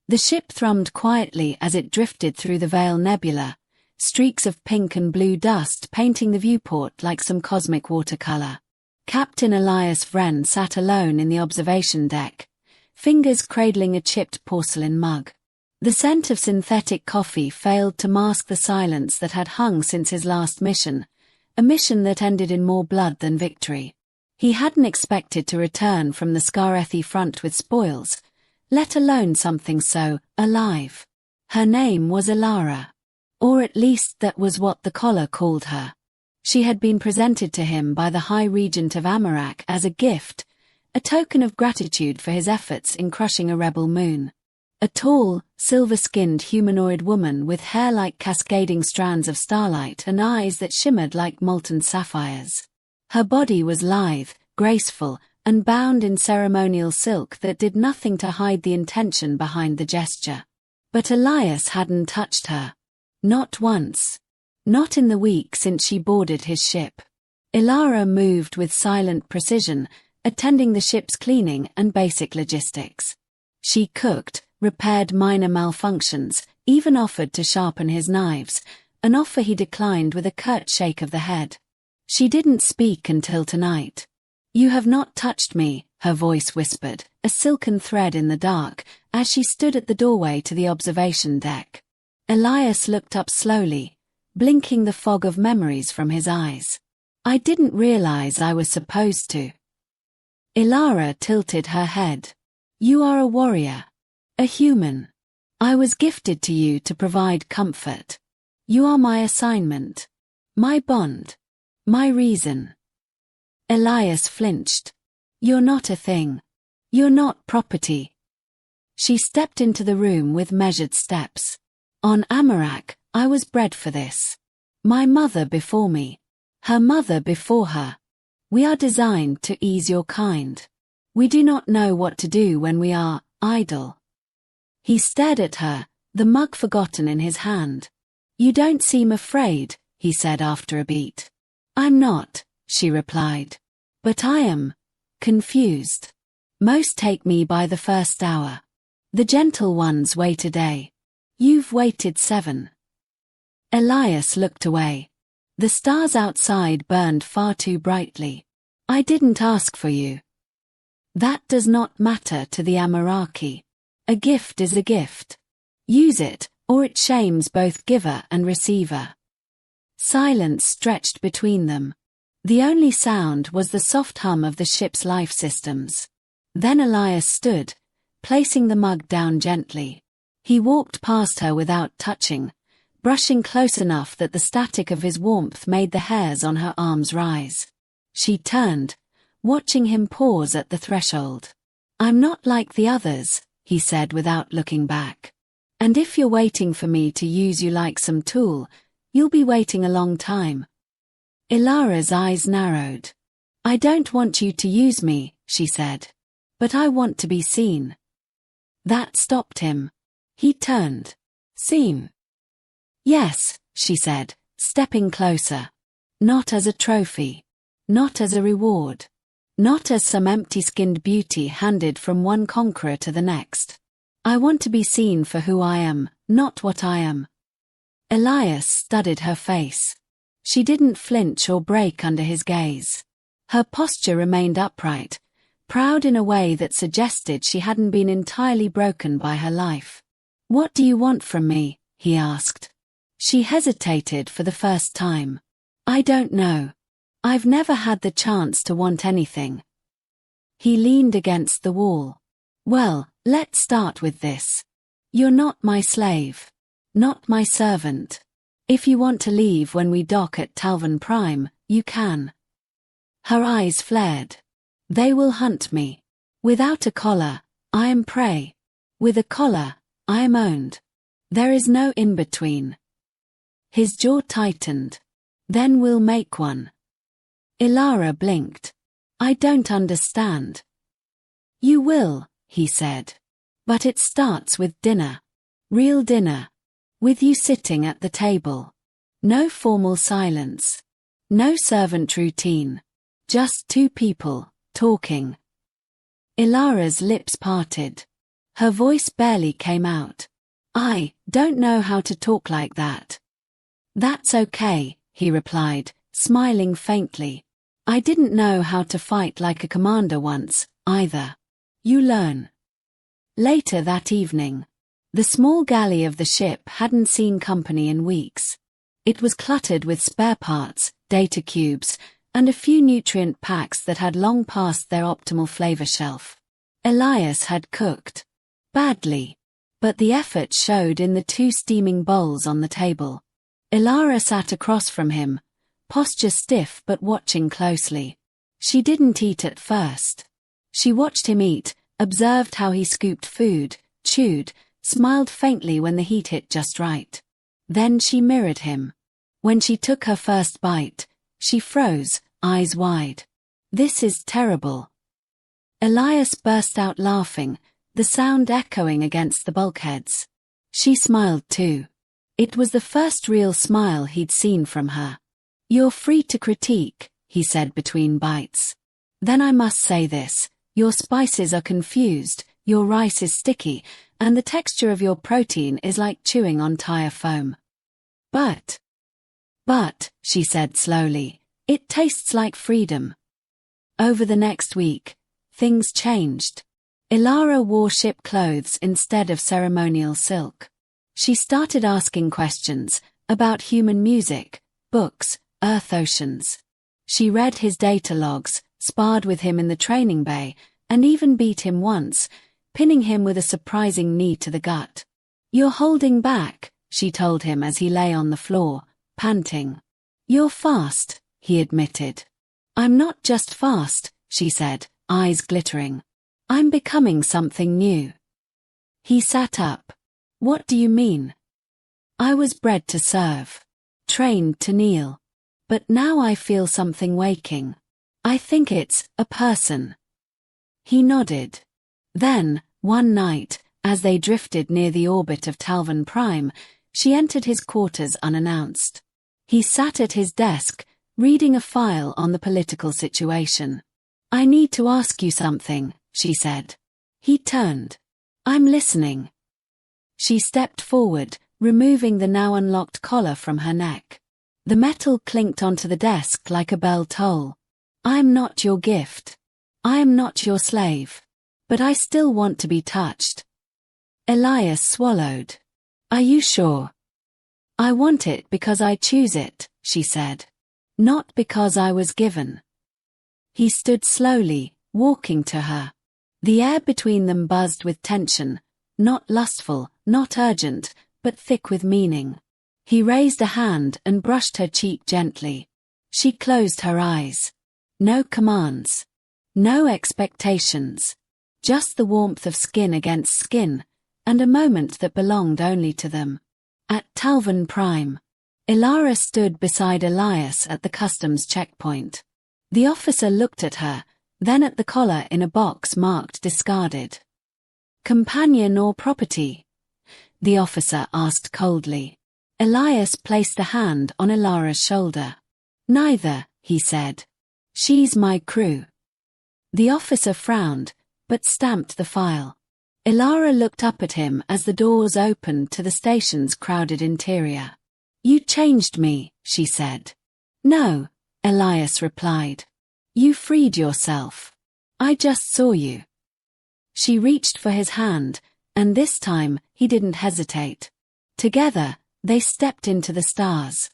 The ship thrummed quietly as it drifted through the Veil Nebula, streaks of pink and blue dust painting the viewport like some cosmic watercolor. Captain Elias Vren sat alone in the observation deck, fingers cradling a chipped porcelain mug. The scent of synthetic coffee failed to mask the silence that had hung since his last mission, a mission that ended in more blood than victory. He hadn't expected to return from the Skarethi front with spoils, let alone something so alive. Her name was Ylara. Or at least that was what the collar called her. She had been presented to him by the High Regent of Amarak as a gift, a token of gratitude for his efforts in crushing a rebel moon. A tall, silver-skinned humanoid woman with hair like cascading strands of starlight and eyes that shimmered like molten sapphires. Her body was lithe, graceful, and bound in ceremonial silk that did nothing to hide the intention behind the gesture. But Elias hadn't touched her. Not once. Not in the week since she boarded his ship. Ylara moved with silent precision, attending the ship's cleaning and basic logistics. She cooked, repaired minor malfunctions, even offered to sharpen his knives, an offer he declined with a curt shake of the head. She didn't speak until tonight. "You have not touched me," her voice whispered, a silken thread in the dark, as she stood at the doorway to the observation deck. Elias looked up slowly, blinking the fog of memories from his eyes. "I didn't realize I was supposed to." Ylara tilted her head. "You are a warrior. A human. I was gifted to you to provide comfort. You are my assignment. My bond. My reason." Elias flinched. "You're not a thing. You're not property." She stepped into the room with measured steps. "On Amarak, I was bred for this. My mother before me. Her mother before her. We are designed to ease your kind. We do not know what to do when we are idle." He stared at her, the mug forgotten in his hand. "You don't seem afraid," he said after a beat. "I'm not," she replied. "But I am confused. Most take me by the first hour. The gentle ones wait a day. You've waited 7. Elias looked away. The stars outside burned far too brightly. "I didn't ask for you." "That does not matter to the Amaraki. A gift is a gift. Use it, or it shames both giver and receiver." Silence stretched between them. The only sound was the soft hum of the ship's life systems. Then Elias stood, placing the mug down gently. He walked past her without touching, brushing close enough that the static of his warmth made the hairs on her arms rise. She turned, watching him pause at the threshold. "I'm not like the others," he said without looking back. "And if you're waiting for me to use you like some tool, you'll be waiting a long time." Yllara's eyes narrowed. "I don't want you to use me," she said. "But I want to be seen." That stopped him. He turned. "Seen?" "Yes," she said, stepping closer. "Not as a trophy. Not as a reward. Not as some empty-skinned beauty handed from one conqueror to the next. I want to be seen for who I am, not what I am." Elias studied her face. She didn't flinch or break under his gaze. Her posture remained upright, proud in a way that suggested she hadn't been entirely broken by her life. "What do you want from me?" he asked. She hesitated for the first time. "I don't know. I've never had the chance to want anything." He leaned against the wall. "Well, let's start with this. You're not my slave. Not my servant. If you want to leave when we dock at Talvin Prime, you can." Her eyes flared. "They will hunt me. Without a collar, I am prey. With a collar, I am owned. There is no in-between." His jaw tightened. "Then we'll make one." Ylara blinked. "I don't understand." "You will," he said. "But it starts with dinner. Real dinner. With you sitting at the table. No formal silence. No servant routine. Just 2 people, talking." Yllara's lips parted. Her voice barely came out. "I don't know how to talk like that." "That's okay," he replied, smiling faintly. "I didn't know how to fight like a commander once, either. You learn." Later that evening, the small galley of the ship hadn't seen company in weeks. It was cluttered with spare parts, data cubes, and a few nutrient packs that had long passed their optimal flavor shelf. Elias had cooked badly, but the effort showed in the 2 steaming bowls on the table. Ylara sat across from him, posture stiff but watching closely. She didn't eat at first. She watched him eat, observed how he scooped food, chewed, smiled faintly when the heat hit just right. Then she mirrored him. When she took her first bite, she froze, eyes wide. "This is terrible." Elias burst out laughing, the sound echoing against the bulkheads. She smiled too. It was the first real smile he'd seen from her. "You're free to critique," he said between bites. "Then I must say this, your spices are confused, your rice is sticky, and the texture of your protein is like chewing on tire foam. But, she said slowly, it tastes like freedom." Over the next week, things changed. Ylara wore ship clothes instead of ceremonial silk. She started asking questions about human music, books, Earth oceans. She read his data logs, sparred with him in the training bay, and even beat him once, pinning him with a surprising knee to the gut. "You're holding back," she told him as he lay on the floor, panting. "You're fast," he admitted. "I'm not just fast," she said, eyes glittering. "I'm becoming something new." He sat up. "What do you mean?" "I was bred to serve. Trained to kneel. But now I feel something waking. I think it's a person." He nodded. Then, one night, as they drifted near the orbit of Talvin Prime, she entered his quarters unannounced. He sat at his desk, reading a file on the political situation. "I need to ask you something," she said. He turned. "I'm listening." She stepped forward, removing the now unlocked collar from her neck. The metal clinked onto the desk like a bell toll. "I'm not your gift. I am not your slave. But I still want to be touched." Elias swallowed. "Are you sure?" "I want it because I choose it," she said. "Not because I was given." He stood slowly, walking to her. The air between them buzzed with tension, not lustful, not urgent, but thick with meaning. He raised a hand and brushed her cheek gently. She closed her eyes. No commands. No expectations. Just the warmth of skin against skin, and a moment that belonged only to them. At Talvin Prime, Ylara stood beside Elias at the customs checkpoint. The officer looked at her, then at the collar in a box marked discarded. "Companion or property?" the officer asked coldly. Elias placed a hand on Yllara's shoulder. "Neither," he said. "She's my crew." The officer frowned, but stamped the file. Ylara looked up at him as the doors opened to the station's crowded interior. "You changed me," she said. "No," Elias replied. "You freed yourself. I just saw you." She reached for his hand, and this time he didn't hesitate. Together, they stepped into the stars.